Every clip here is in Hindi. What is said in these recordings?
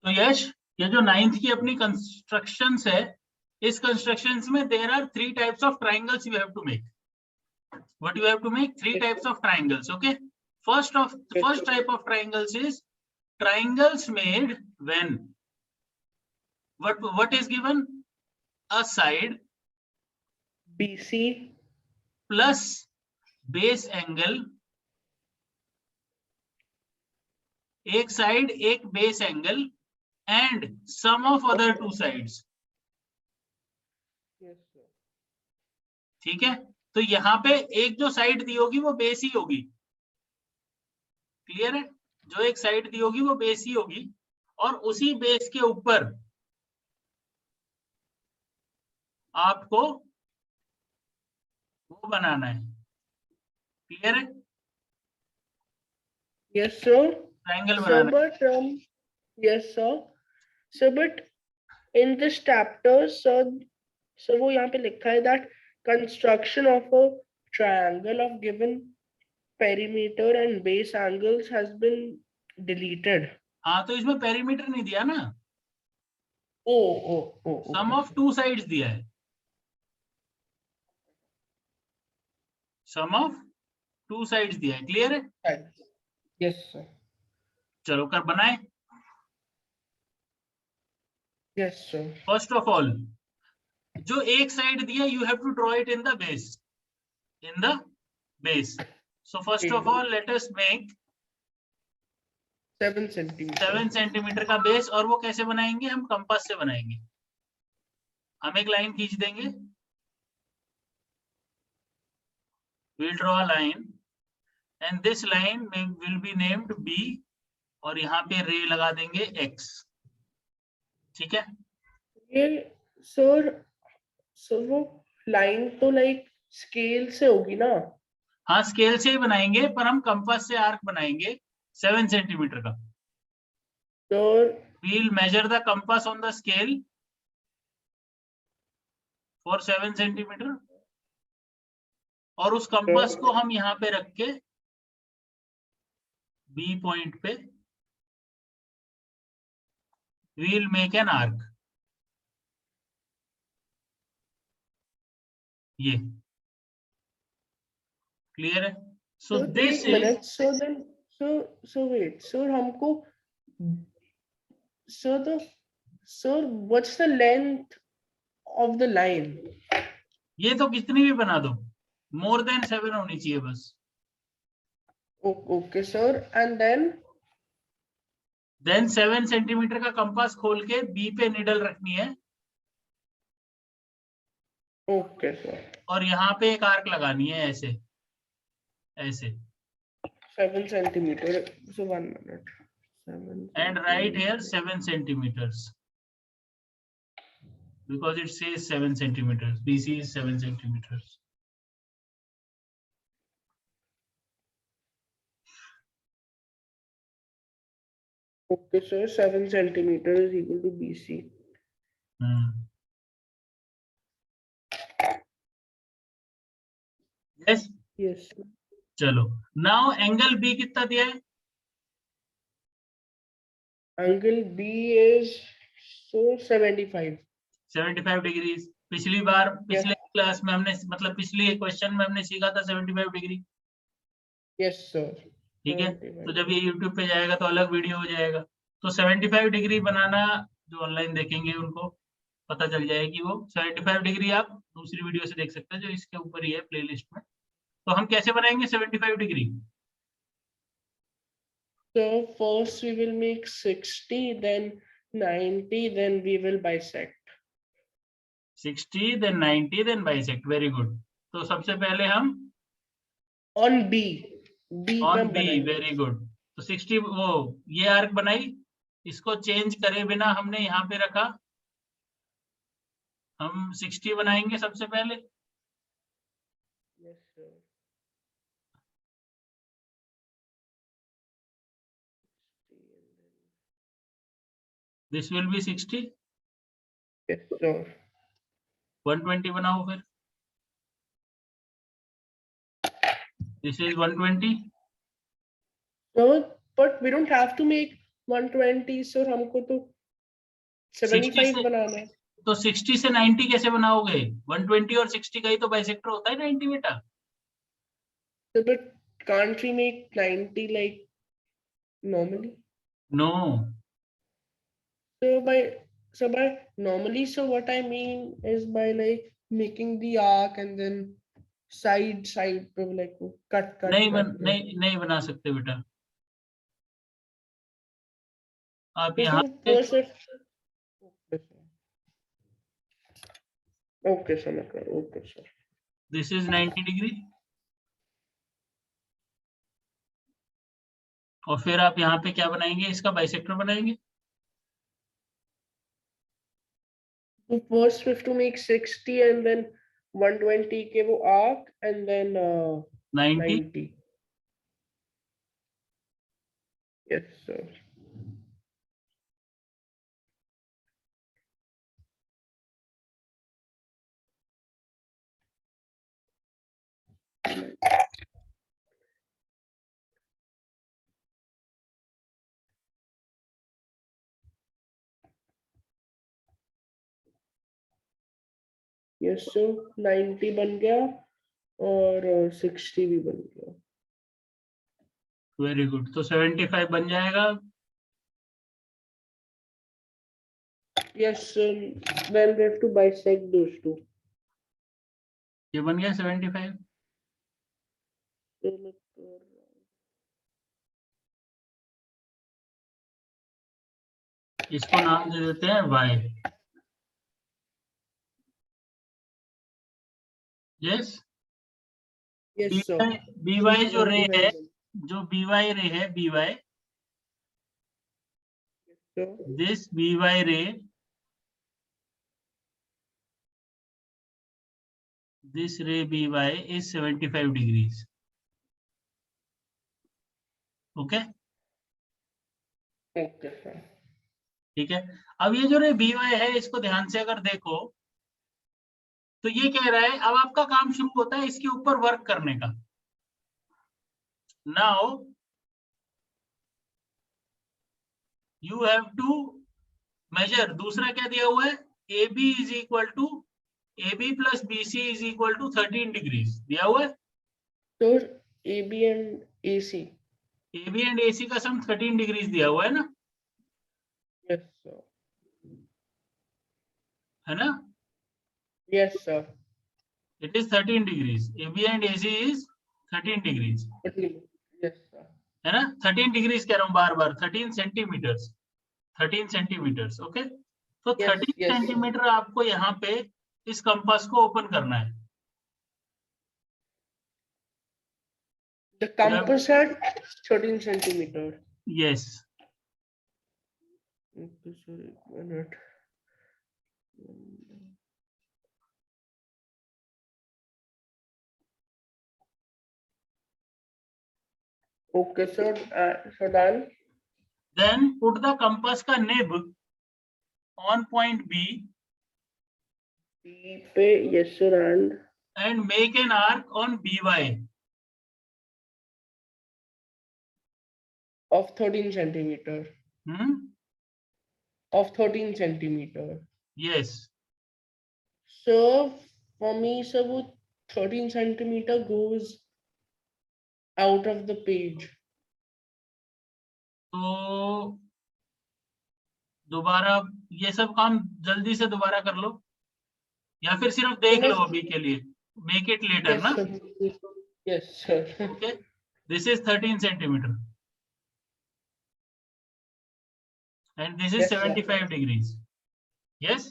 तो यश, ये जो 9th की अपनी कंस्ट्रक्शंस है, इस कंस्ट्रक्शंस में there are 3 types of triangles you have to make. What you have to make? 3 types of triangles. Okay. First type of triangles is triangles made when what is given? A side BC plus base angle, एक साइड एक base angle and sum of other 2 sides. yes sir. ठीक है, तो यहाँ पे एक जो साइड दी होगी वो बेस ही होगी. क्लियर है? जो एक साइड दी होगी वो बेस ही होगी और उसी बेस के ऊपर आपको वो बनाना है. क्लियर है? Yes sir. ट्रायंगल Sir, बनाना है. but yes sir. So but in this chapter, sir, वो यहाँ पे लिखा है that construction of a triangle of given perimeter and base angles has been deleted. हाँ, तो इसमें पेरीमीटर नहीं दिया ना, सम ऑफ 2 साइड्स दिया है. सम ऑफ 2 साइड्स दिया है. क्लियर है? Yes sir. चलो कर बनाए. Yes sir. First of all, जो एक साइड दिया you have to draw it in the base. In the base. So first of all let us make 7 centimeter. 7 centimetre का बेस. और वो कैसे बनाएंगे? हम कंपास से बनाएंगे. हम एक लाइन खींच देंगे. we'll draw a line and this line will be named B और यहाँ पे रे लगा देंगे X. ठीक है? ये सर वो लाइन तो लाइक स्केल से होगी ना? हाँ, स्केल से ही बनाएंगे पर हम कंपास से आर्क बनाएंगे 7 सेंटीमीटर का. तो we'll measure the compass on the scale for 7 centimetre और उस कंपास को हम यहाँ पे रख के B पॉइंट पे we'll make an arc. ये क्लियर है? So this is so wait, sir हमको sir what's the length of the line? ये तो कितनी भी बना दो, more than 7 होनी चाहिए बस. Okay sir, and then 7 centimetre का कंपास खोल के B पे निडल रखनी है. okay sir. और यहाँ पे एक आर्क लगानी है ऐसे ऐसे. 7 centimeter. So 1 minute. 7 and write here 7 centimeters because it says 7 centimeters. BC is 7 centimeters. Okay sir, 7 centimeter is equal to BC. Yes. Yes. चलो, now angle B कितना दिया है? Angle B is so 75. 75 degrees. पिछली बार पिछले क्लास में हमने मतलब पिछले क्वेश्चन में हमने सीखा था 75 डिग्री. Yes sir. ठीक है, तो जब ये YouTube पे जाएगा तो अलग वीडियो हो जाएगा. तो 75 डिग्री बनाना जो ऑनलाइन देखेंगे उनको पता चल जाएगी. वो 75 डिग्री आप दूसरी वीडियो से देख सकते हैं जो इसके ऊपर ही है प्लेलिस्ट में. तो हम कैसे बनाएंगे 75 degree? So first we will make 60, then 90, then we will bisect. 60, then 90, then bisect. Very good. तो सबसे पहले हम on B. on B. Very good. तो 60 वो ये आर्क बनाई, इसको चेंज करे बिना हमने यहाँ पे रखा. हम 60 बनाएंगे सबसे पहले. Yes sir. This will be 60. Yes sir. 120 बनाओ फिर. This is 120. So but we don't have to make 120 sir. हमको तो 75 बनाना है। तो 60 से 90 कैसे बनाओगे? 120 और 60 का ही तो बाइसेक्टर होता है 90 बेटा। So, but can't we make 90 like normally? No, So by normally, so what I mean is by like making the arc and then side पे like वो cut करके। नहीं बना सकते बेटा। आप तो यहाँ सिर्फ वो सिर्फ okay sir, okay sir. This is 90 degree और फिर आप यहाँ पे क्या बनाएंगे? इसका बाइसेक्टर बनाएंगे। So first we have to make 60 and then 120 के वो arc and then 90 90. Yes sir. Yes sir, 90 बन गया और 60 भी बन गया। Very good. तो 75 बन जाएगा। Yes sir, then we have to bisect those two. ये बन गया 75। इसको नाम दे देते हैं y। Yes, Yes sir. by जो रे है, 75. जो by रे है, by So this by ray, this ray by is 75 degrees. Okay okay sir. ठीक है। अब ये जो रे by है, इसको ध्यान से अगर देखो तो ये कह रहा है अब आपका काम शुरू होता है इसके ऊपर वर्क करने का। Now you have to measure. दूसरा क्या दिया हुआ है? AB is equal to AB plus BC is equal to 13 degrees दिया हुआ है। So AB and AC. AB and AC का सम 13 डिग्रीज दिया हुआ है ना, Yes sir. है ना? Yes sir. It is 13 degrees. AB and AC is 13 degrees. Yes sir. है ना? 13 डिग्रीज कह रहा हूँ बार बार, 13 सेंटीमीटर्स, 13 सेंटीमीटर्स। ओके, तो 13 सेंटीमीटर आपको यहाँ पे इस कंपास को ओपन करना है। The compass at 13 centimeter. Yes. Okay, sorry, one minute. Okay, so done. Then put the compass का nib on point B B पे yes sir, and make an arc on BY of 13 centimeter. Of 13 centimeter. Yes. So for me, so 13 centimeter goes out of the page. तो दोबारा ये सब काम जल्दी से दोबारा कर लो या फिर सिर्फ देख लो अभी के लिए। मेक इट लेटर ना। Yes sir. Okay, this is 13 centimetre and this is Yes, 75 degrees. Yes.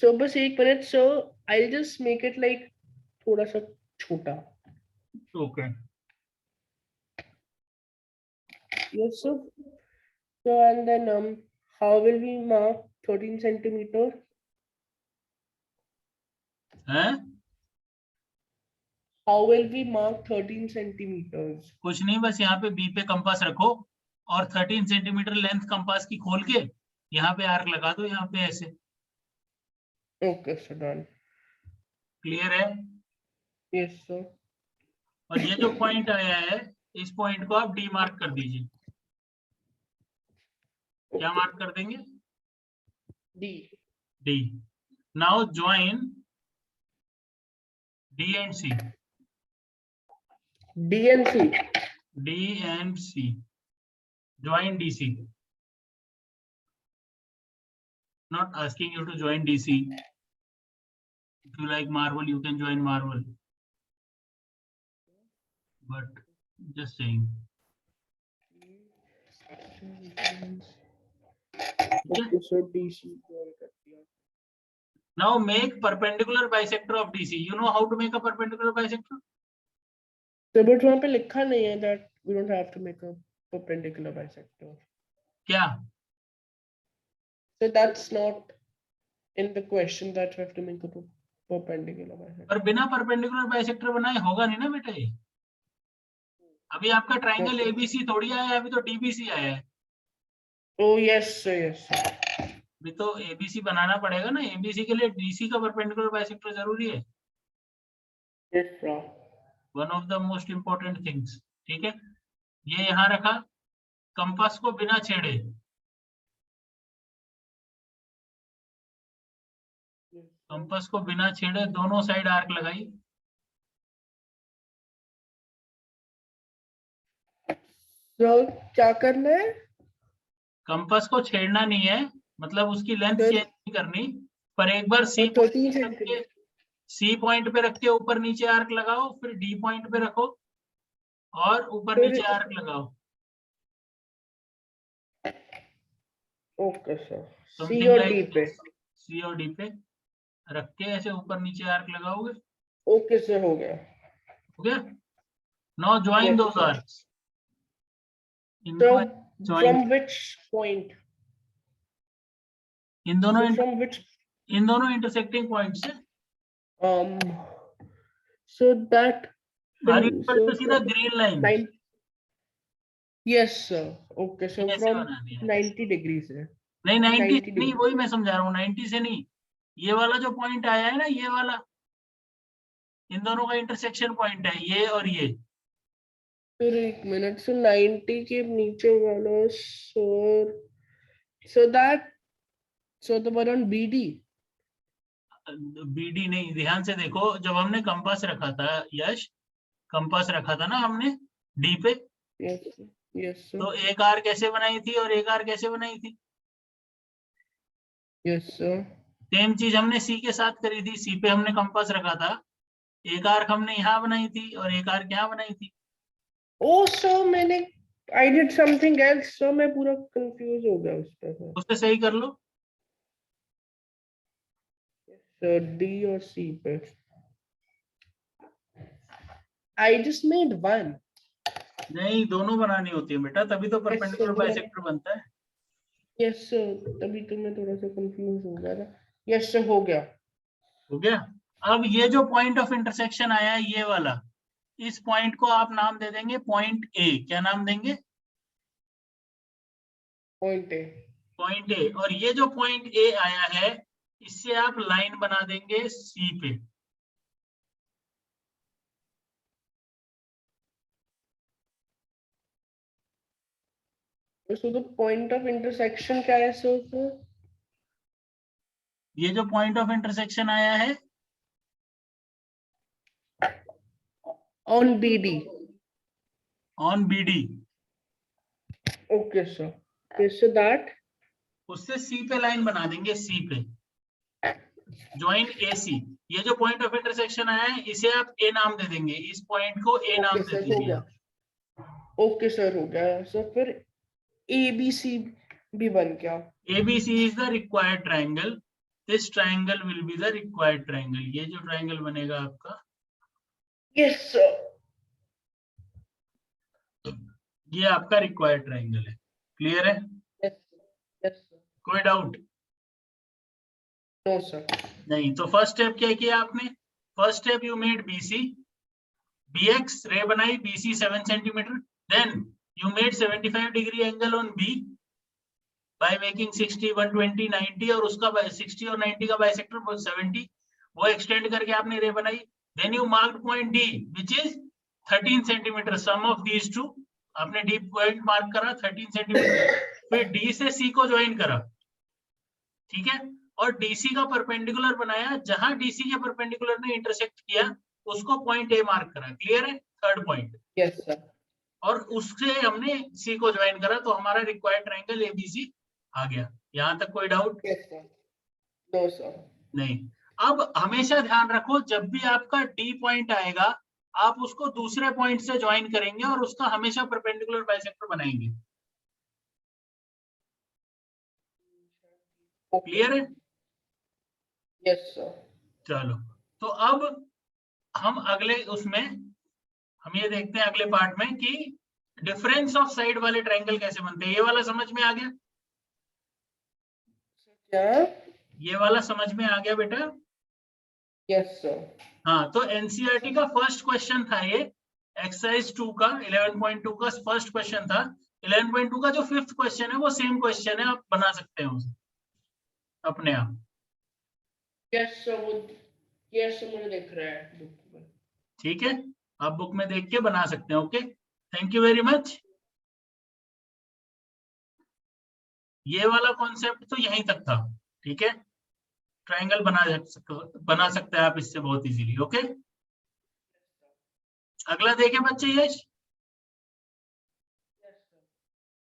So बस एक minute, so I'll just make it like थोड़ा सा छोटा। Okay. Yes sir. So and then how will we mark 13 centimeter? हैं? How will we mark 13 centimeters? कुछ नहीं, बस यहाँ पे B पे कंपास रखो और 13 सेंटीमीटर लेंथ कंपास की खोल के यहाँ पे आर्क लगा दो, यहाँ पे ऐसे। Okay sir, done. क्लियर है? Yes sir. और ये जो पॉइंट आया है इस पॉइंट को आप डी मार्क कर दीजिए। क्या मार्क कर देंगे? D. D. Now join D and C. D and C. D and C. Join DC. Not asking you to join DC. If you like Marvel, you can join Marvel. But just saying. Okay, so DC join कर दिया. Now make perpendicular bisector of DC. You know how to make a perpendicular bisector? So but वहाँ पे लिखा नहीं है that we don't have to make a perpendicular bisector. क्या? So that's not in the question that we have to make a perpendicular bisector. पर बिना perpendicular bisector बनाए होगा नहीं ना बेटा ये. अभी आपका ट्राइंगल ABC थोड़ी आया है, अभी तो DBC आया है. Oh yes sir, yes sir. अभी तो ABC बनाना पड़ेगा ना. ABC के लिए DC का perpendicular bisector जरूरी है. Yes sir. One of the most important things. ठीक है, ये यहाँ रखा. कंपास को बिना छेड़े, कंपास को बिना छेड़े दोनों साइड आर्क लगाई. तो क्या करना है? कंपास को छेड़ना नहीं है, मतलब उसकी लेंथ फिर? चेंज नहीं करनी, पर एक बार सी तो 13 सेंटीमीटर. पॉइंट पे रख के ऊपर नीचे आर्क लगाओ, फिर डी पॉइंट पे रखो और ऊपर फिर- नीचे आर्क लगाओ. Okay sir. सी Something और like डी पे. सी और डी पे रख के ऐसे ऊपर नीचे आर्क लगाओगे. ओके सर, हो गया. Okay, now join Yes, those sir. Arcs. So join. from which point? इन दोनों So from which? इन दोनों इंटरसेक्टिंग पॉइंट से. So that. Are you able so to see the green line? 9. Yes sir. Okay, so कैसे from बना दिया? 90 degrees है. नहीं 90 90 नहीं, degree. वही मैं समझा रहा हूँ. 90 से नहीं, ये वाला जो पॉइंट आया है ना, ये वाला, इन दोनों का इंटरसेक्शन पॉइंट है ये और ये. फिर एक मिनट. So 90 के नीचे वाला. So that. So the one on BD. BD नहीं, ध्यान से देखो. जब हमने कंपास रखा था यश, कंपास रखा था ना हमने डी पे, Yes sir. Yes sir. तो एक आर कैसे बनाई थी और एक आर कैसे बनाई थी? Yes sir. सेम चीज हमने सी के साथ करी थी. सी पे हमने कंपास रखा था, एक आर्क हमने यहाँ बनाई थी और एक आर्क यहाँ बनाई थी. Oh sir, मैंने I did something else. So मैं पूरा confused हो गया उस पे. उससे सही कर लो. So D और C पे. I just made one. नहीं, दोनों बनानी होती है बेटा, तभी तो परपेंडिकुलर sir. बाइसेक्टर बनता है. Yes sir. तभी तो मैं थोड़ा सा confused हो गया था. Yes sir, हो गया. हो गया. अब ये जो पॉइंट ऑफ इंटरसेक्शन आया है ये वाला, इस पॉइंट को आप नाम दे देंगे पॉइंट ए. क्या नाम देंगे? Point A. Point A. और ये जो पॉइंट ए आया है, इससे आप लाइन बना देंगे सी पे. So the point of intersection क्या है sir? ये जो पॉइंट ऑफ इंटरसेक्शन आया है On BD. On BD, Okay sir. Okay, so that. उससे सी पे लाइन बना देंगे. सी पे ज्वाइन ए सी. ये जो पॉइंट ऑफ इंटरसेक्शन आया है, इसे आप ए नाम दे देंगे. इस पॉइंट को ए नाम Okay दे sir, हो दीजिए. गया. Okay sir, हो गया. So फिर ABC भी बन गया. ABC is the required triangle. This triangle will be the required triangle. ये जो triangle बनेगा आपका, Yes sir. ये आपका required triangle है. क्लियर है? Yes sir. Yes sir. कोई डाउट? No sir. नहीं. तो फर्स्ट स्टेप क्या किया आपने? First step you made BC, BX ray बनाई, BC 7 centimetre. Then you made 75 degree angle on B by making 60, 120, 90 और उसका 60 और 90 का बाइसेक्टर 70, वो एक्सटेंड करके आपने रे बनाई. Then you marked point D which is 13 centimetre. Sum of these two, आपने डी पॉइंट मार्क करा 13 सेंटीमीटर. फिर D से C को ज्वाइन करा. ठीक है, और डीसी का परपेंडिकुलर बनाया, जहां डीसी के परपेंडिकुलर ने इंटरसेक्ट किया उसको पॉइंट ए मार्क करा। क्लियर है? Third point. Yes sir. और उससे हमने सी को ज्वाइन करा तो हमारा रिक्वायर्ड ट्रायंगल एबीसी आ गया। यहां तक कोई doubt? Yes sir. No sir. नहीं। अब हमेशा ध्यान रखो, जब भी आपका डी पॉइंट आएगा आप उसको दूसरे पॉइंट से ज्वाइन करेंगे और उसका हमेशा परपेंडिकुलर बाइसेक्टर बनाएंगे। क्लियर है? Yes sir. चलो, तो अब हम अगले उसमें हम ये देखते हैं अगले पार्ट में कि डिफरेंस ऑफ साइड वाले ट्रायंगल कैसे बनते हैं। ये वाला समझ में आ गया? क्या? ये वाला समझ में आ गया बेटा? Yes sir. हाँ, तो एनसीईआरटी का फर्स्ट क्वेश्चन था ये, एक्सरसाइज 2 का 11.2 का फर्स्ट क्वेश्चन था। 11.2 का जो फिफ्थ क्वेश्चन है वो सेम क्वेश्चन है, आप बना सकते हैं उसे अपने आप। यस सर, वो यस सर मुझे दिख रहा है बुक में। ठीक है, आप बुक में देख के बना सकते हैं। Okay, thank you very much. ये वाला कॉन्सेप्ट तो यहीं तक था। ठीक है, ट्रायंगल बना सकते हैं आप इससे बहुत इजीली। ओके, अगला देखें बच्चे यश।